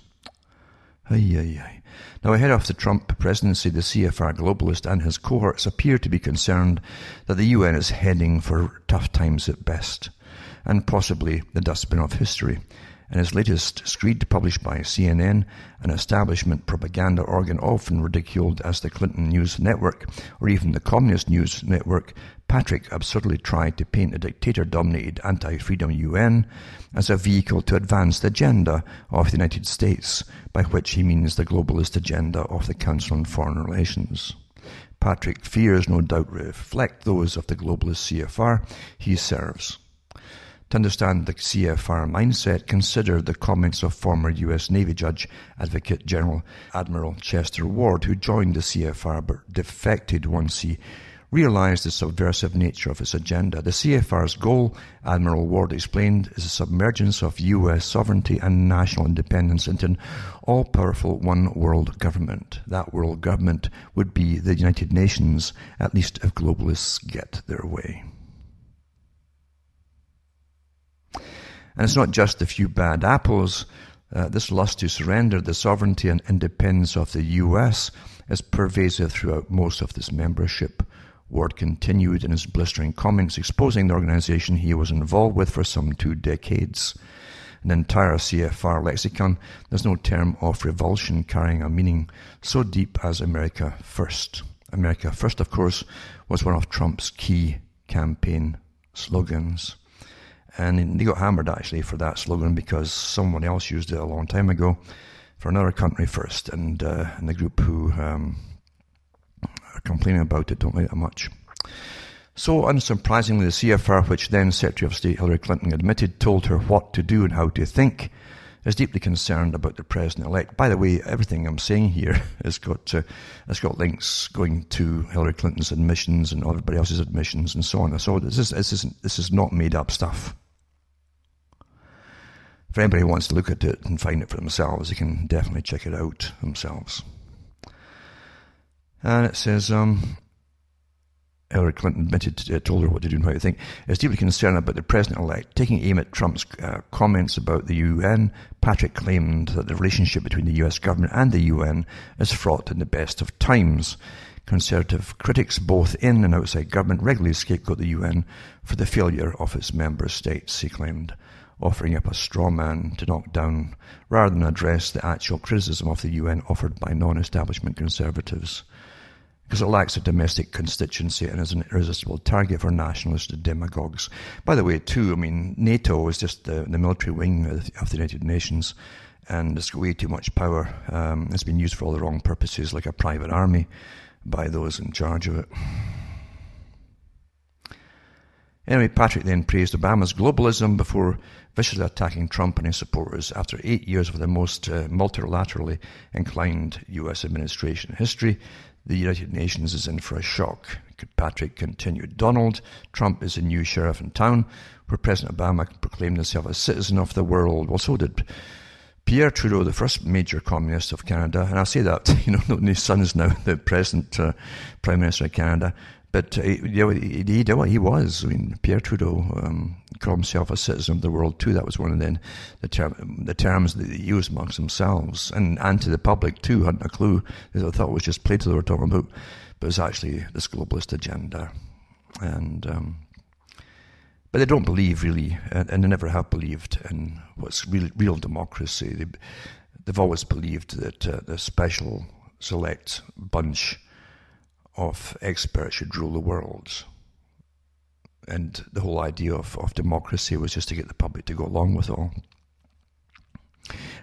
Now, ahead of the Trump presidency, the CFR globalist and his cohorts appear to be concerned that the UN is heading for tough times at best, and possibly the dustbin of history. In his latest screed published by CNN, an establishment propaganda organ often ridiculed as the Clinton News Network or even the Communist News Network, Patrick absurdly tried to paint a dictator-dominated anti-freedom UN as a vehicle to advance the agenda of the United States, by which he means the globalist agenda of the Council on Foreign Relations. Patrick's fears no doubt reflect those of the globalist CFR he serves. To understand the CFR mindset, consider the comments of former U.S. Navy Judge Advocate General Admiral Chester Ward, who joined the CFR but defected once he realized the subversive nature of its agenda. The CFR's goal, Admiral Ward explained, is the submergence of U.S. sovereignty and national independence into an all-powerful one world government. That world government would be the United Nations, at least if globalists get their way. And it's not just the few bad apples. This lust to surrender the sovereignty and independence of the U.S. is pervasive throughout most of this membership. Ward continued in his blistering comments, exposing the organization he was involved with for some 2 decades. In the entire CFR lexicon, there's no term of revulsion carrying a meaning so deep as America First. America First, of course, was one of Trump's key campaign slogans. And they got hammered, actually, for that slogan because someone else used it a long time ago for another country first. And the group who are complaining about it don't like it much. So, unsurprisingly, the CFR, which then Secretary of State Hillary Clinton admitted told her what to do and how to think, is deeply concerned about the president-elect. By the way, everything I'm saying here has got links going to Hillary Clinton's admissions and everybody else's admissions and so on. So this is not made-up stuff. If anybody wants to look at it and find it for themselves, they can definitely check it out themselves. And it says, Hillary Clinton told her what to do and how to think, is deeply concerned about the president-elect. Taking aim at Trump's comments about the UN, Patrick claimed that the relationship between the US government and the UN is fraught in the best of times. Conservative critics, both in and outside government, regularly scapegoat the UN for the failure of its member states, he claimed, offering up a straw man to knock down rather than address the actual criticism of the UN offered by non-establishment conservatives, because it lacks a domestic constituency and is an irresistible target for nationalist demagogues. By the way, too, I mean, NATO is just the military wing of the United Nations, and it's got way too much power. It's been used for all the wrong purposes, like a private army by those in charge of it. Anyway, Patrick then praised Obama's globalism before viciously attacking Trump and his supporters. After 8 years of the most multilaterally inclined U.S. administration in history, the United Nations is in for a shock. Patrick continued. Donald Trump is the new sheriff in town, where President Obama proclaimed himself a citizen of the world. Well, so did Pierre Trudeau, the first major communist of Canada. And I'll say that, his son is now the present Prime Minister of Canada. But he was. I mean, Pierre Trudeau called himself a citizen of the world too. That was one of the terms that they used amongst themselves and to the public too. Hadn't a clue. They thought it was just Plato they were talking about, but it was actually this globalist agenda. And but they don't believe really, and they never have believed in what's real democracy. They've always believed that the special select bunch of experts should rule the world. And the whole idea of democracy was just to get the public to go along with it all.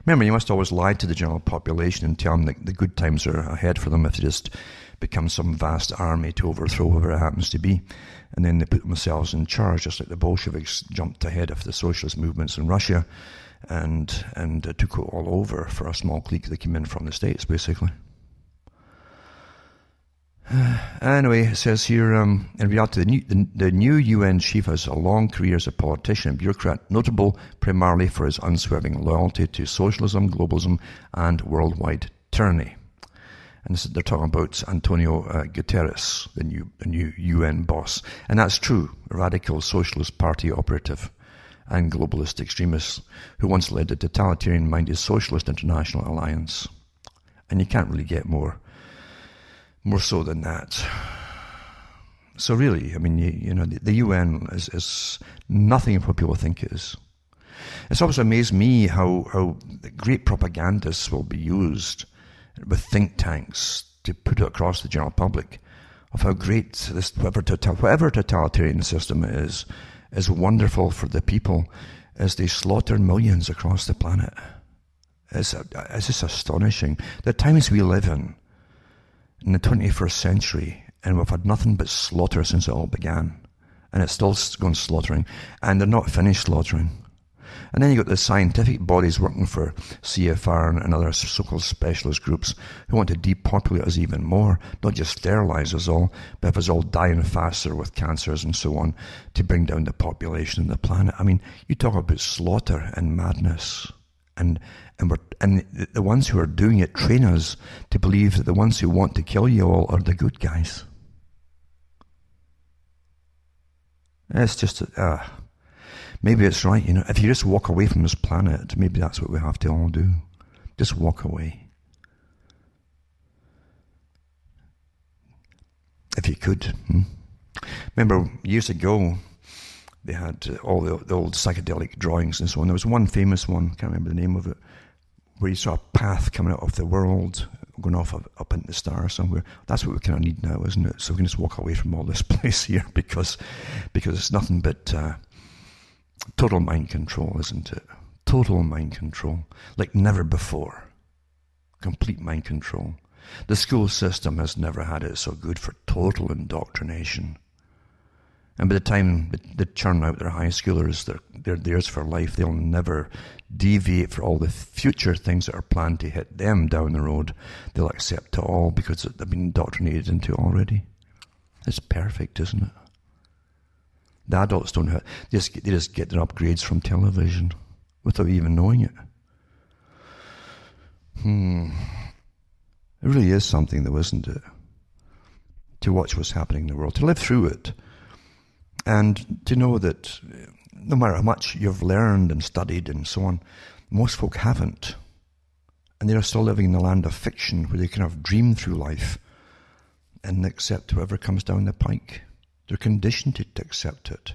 Remember, you must always lie to the general population and tell them that the good times are ahead for them if they just become some vast army to overthrow whoever it happens to be. And then they put themselves in charge, just like the Bolsheviks jumped ahead of the socialist movements in Russia and took it all over for a small clique that came in from the States, basically. Anyway, it says here, in reality, the new UN chief has a long career as a politician and bureaucrat, notable primarily for his unswerving loyalty to socialism, globalism, and worldwide tyranny. And they're talking about Antonio Guterres, the new UN boss. And that's true, a radical socialist party operative and globalist extremist who once led the totalitarian-minded Socialist International Alliance. And you can't really get more so than that. So really, I mean, you know, the UN is nothing of what people think it is. It's always amazed me how great propagandists will be used with think tanks to put it across the general public of how great this whatever totalitarian system is wonderful for the people as they slaughter millions across the planet. It's just astonishing. The times we live in the 21st century, and we've had nothing but slaughter since it all began. And it's still going slaughtering, and they're not finished slaughtering. And then you've got the scientific bodies working for CFR and other so-called specialist groups who want to depopulate us even more, not just sterilize us all, but have us all dying faster with cancers and so on to bring down the population of the planet. I mean, you talk about slaughter and madness. And the ones who are doing it train us to believe that the ones who want to kill you all are the good guys. It's just, maybe it's right, you know. If you just walk away from this planet, maybe that's what we have to all do. Just walk away. If you could. Remember, years ago, they had all the old psychedelic drawings and so on. There was one famous one, can't remember the name of it, where you saw a path coming out of the world, going off up into the stars somewhere. That's what we kind of need now, isn't it? So we can just walk away from all this place here because it's nothing but total mind control, isn't it? Total mind control, like never before. Complete mind control. The school system has never had it so good for total indoctrination. And by the time they churn out their high schoolers, they're theirs for life. They'll never deviate for all the future things that are planned to hit them down the road. They'll accept it all because they've been indoctrinated into it already. It's perfect, isn't it? The adults don't have, they just get their upgrades from television without even knowing it. It really is something though, isn't it? To watch what's happening in the world, to live through it. And to know that no matter how much you've learned and studied and so on, most folk haven't. And they're still living in the land of fiction where they kind of dream through life and accept whoever comes down the pike. They're conditioned to accept it.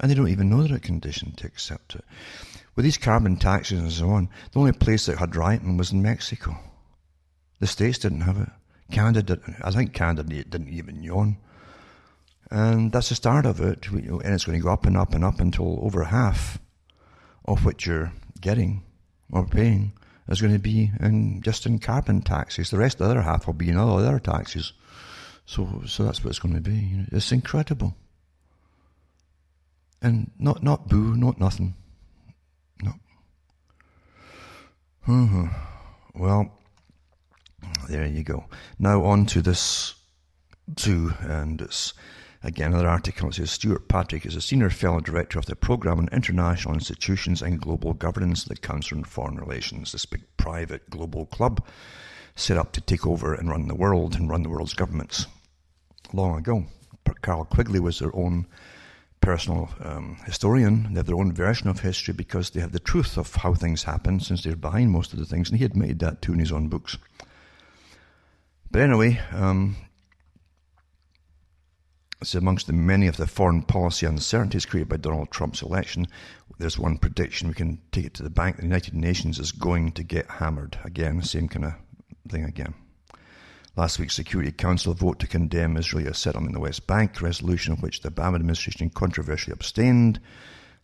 And they don't even know they're conditioned to accept it. With these carbon taxes and so on, the only place that had rioting was in Mexico. The States didn't have it. Canada didn't. I think Canada didn't even yawn. And that's the start of it, and it's going to go up and up and up until over half of what you're getting or paying is going to be just in carbon taxes. The rest of the other half will be in all other taxes. So that's what it's going to be. You know, it's incredible. And not boo, not nothing. No. Well, there you go. Now on to this too, and it's again another article. It says Stewart Patrick is a senior fellow director of the Programme on International Institutions and Global Governance at the Council on Foreign Relations, this big private global club set up to take over and run the world and run the world's governments. Long ago, Carl Quigley was their own personal historian. They have their own version of history because they have the truth of how things happen, since they're behind most of the things, and he admitted that too in his own books. But anyway, it's amongst the many of the foreign policy uncertainties created by Donald Trump's election. There's one prediction, we can take it to the bank: the United Nations is going to get hammered again. Same kind of thing again. Last week's Security Council vote to condemn Israeli settlement in the West Bank, resolution of which the Obama administration controversially abstained,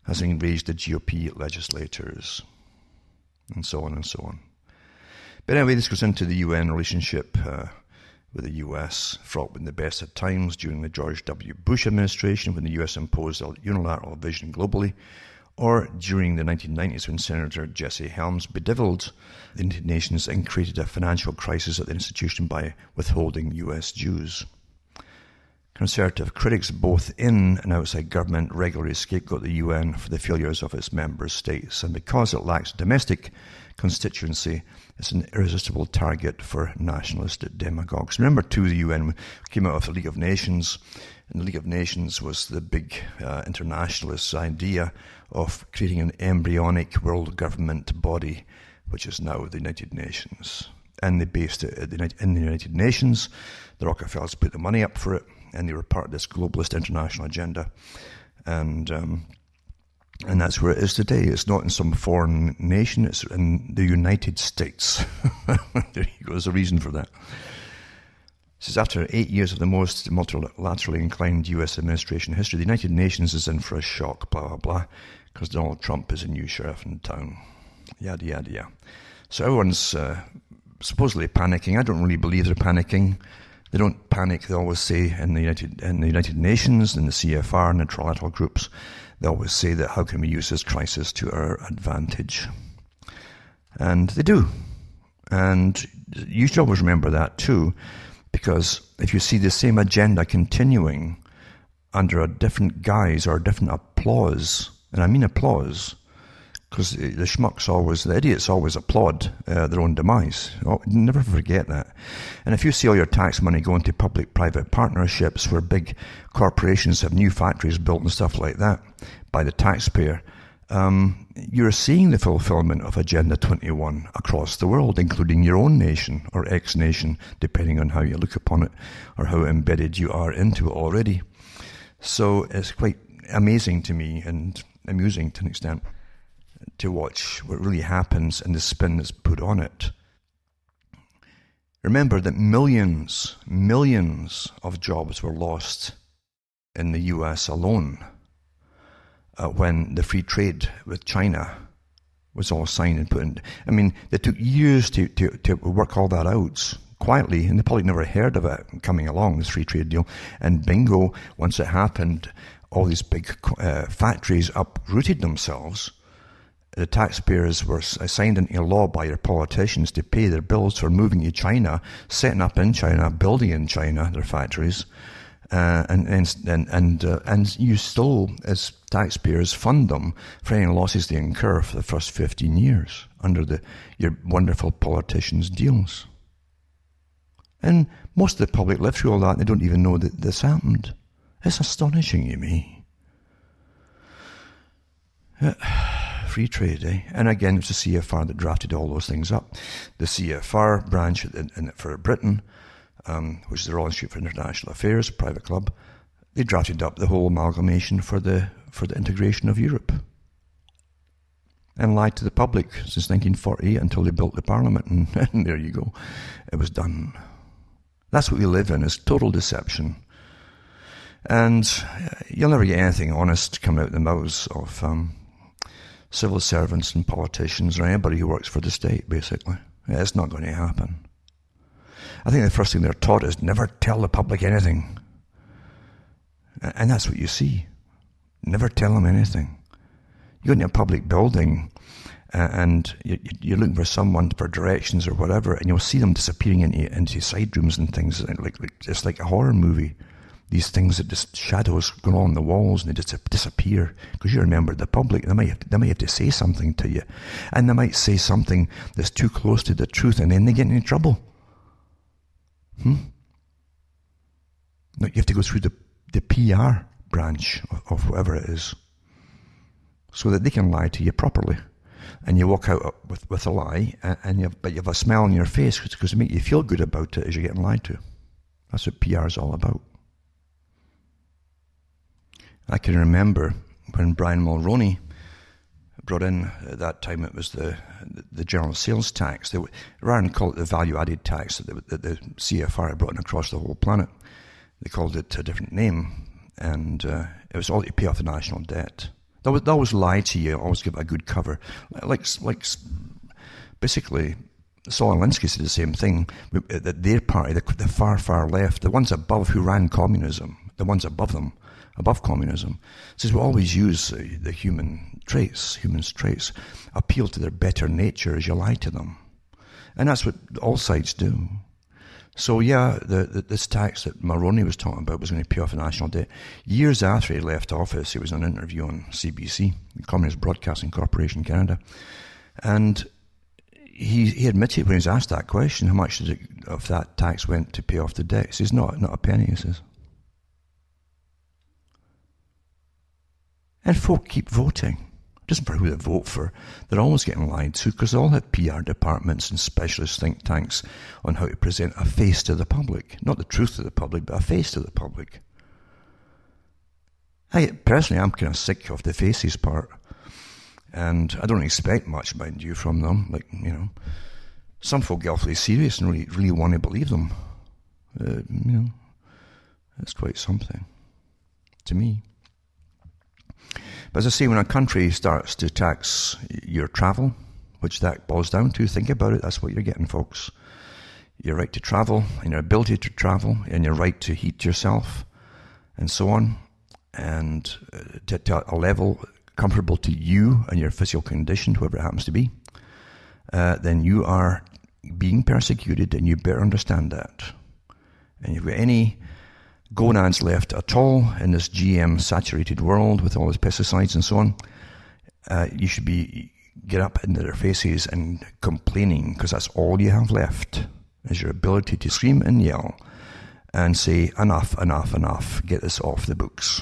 has enraged the GOP legislators, and so on and so on. But anyway, this goes into the UN relationship with the US, fraught with the best of times during the George W. Bush administration, when the US imposed a unilateral vision globally Or during the 1990s when Senator Jesse Helms bedevilled the United Nations and created a financial crisis at the institution by withholding US dues. Conservative critics both in and outside government regularly scapegoat the UN for the failures of its member states, and because it lacks domestic constituency, it's an irresistible target for nationalist demagogues. Remember, too, the UN came out of the League of Nations, and the League of Nations was the big internationalist idea of creating an embryonic world government body, which is now the United Nations. And they based it in the United Nations. The Rockefellers put the money up for it, and they were part of this globalist international agenda. And that's where it is today. It's not in some foreign nation, it's in the United States. There you go, there's a reason for that. It says, after 8 years of the most multilaterally inclined US administration history, the United Nations is in for a shock, blah, blah, blah, because Donald Trump is a new sheriff in town. Yada, yada, yada. So everyone's supposedly panicking. I don't really believe they're panicking. They don't panic, they always say, in the United Nations, in the CFR, and the trilateral groups, they always say that how can we use this crisis to our advantage? And they do. And you should always remember that too, because if you see the same agenda continuing under a different guise or a different applause, and I mean applause, because the idiots always applaud their own demise. Oh, never forget that. And if you see all your tax money going to public-private partnerships where big corporations have new factories built and stuff like that by the taxpayer, you're seeing the fulfillment of Agenda 21 across the world, including your own nation or ex-nation, depending on how you look upon it or how embedded you are into it already. So it's quite amazing to me and amusing to an extent to watch what really happens and the spin that's put on it. Remember that millions of jobs were lost in the US alone when the free trade with China was all signed and put in. I mean, it took years to work all that out quietly, and they probably never heard of it coming along, this free trade deal. And bingo, once it happened, all these big factories uprooted themselves. The taxpayers were signed into law by your politicians to pay their bills for moving to China, setting up in China, building in China, their factories, and you still, as taxpayers, fund them for any losses they incur for the first 15 years under your wonderful politicians' deals. And most of the public live through all that and they don't even know that this happened. It's astonishing to me. Free trade, eh? And again, it's the CFR that drafted all those things up. The CFR branch for Britain, which is the Royal Institute for International Affairs, private club, they drafted up the whole amalgamation for the integration of Europe. And lied to the public since 1948 until they built the parliament, and there you go. It was done. That's what we live in, is total deception. And you'll never get anything honest coming out of the mouths of civil servants and politicians or anybody who works for the state, basically. It's not going to happen. I think the first thing they're taught is never tell the public anything. And that's what you see. Never tell them anything. You go into a public building and you're looking for someone for directions or whatever, and you'll see them disappearing into side rooms and things. It's like a horror movie. These things that just shadows go on the walls and they just disappear because you remember the public. They might have to say something to you, and they might say something that's too close to the truth, and then they get into trouble. No, you have to go through the PR branch of whatever it is, so that they can lie to you properly, and you walk out with a lie, but you have a smile on your face because they make you feel good about it as you're getting lied to. That's what PR is all about. I can remember when Brian Mulroney brought in, at that time it was the general sales tax. Rather than call it the value-added tax that the CFR had brought in across the whole planet, they called it a different name, and it was all to pay off the national debt. They always lie to you, always give it a good cover. Like basically, Saul Alinsky said the same thing, that their party, the far, far left, the ones above who ran communism, the ones above them, above communism. It says we always use the human traits, appeal to their better nature as you lie to them. And that's what all sides do. So yeah, this tax that Mulroney was talking about was going to pay off the national debt. Years after he left office, he was in an interview on CBC, the Communist Broadcasting Corporation Canada, and he admitted when he was asked that question, how much of that tax went to pay off the debt? He says, not a penny, he says. And folk keep voting. It doesn't matter who they vote for. They're always getting lied to because they all have PR departments and specialist think tanks on how to present a face to the public. Not the truth to the public, but a face to the public. Personally, I'm kind of sick of the faces part. And I don't expect much, mind you, from them. Like, some folk get awfully serious and really want to believe them. That's quite something to me. But as I say, when a country starts to tax your travel, which that boils down to, think about it, that's what you're getting, folks. Your right to travel, and your ability to travel, and your right to heat yourself, and so on, and to a level comfortable to you and your physical condition, whoever it happens to be, then you are being persecuted, and you better understand that. And if you've got any gonads left at all in this GM-saturated world with all its pesticides and so on, you should get up into their faces and complaining, because that's all you have left, is your ability to scream and yell and say, enough, enough, enough, get this off the books.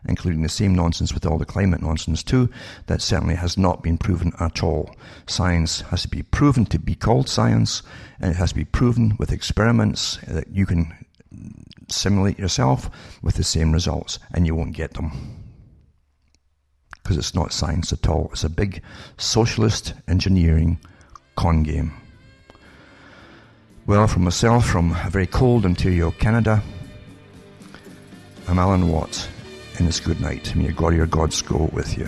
Including the same nonsense with all the climate nonsense too, that certainly has not been proven at all. Science has to be proven to be called science, and it has to be proven with experiments that you can simulate yourself with the same results, and you won't get them. Because it's not science at all. It's a big socialist engineering con game. Well, from myself, from a very cold Ontario, Canada, I'm Alan Watt, and it's good night. May your God, your gods go with you.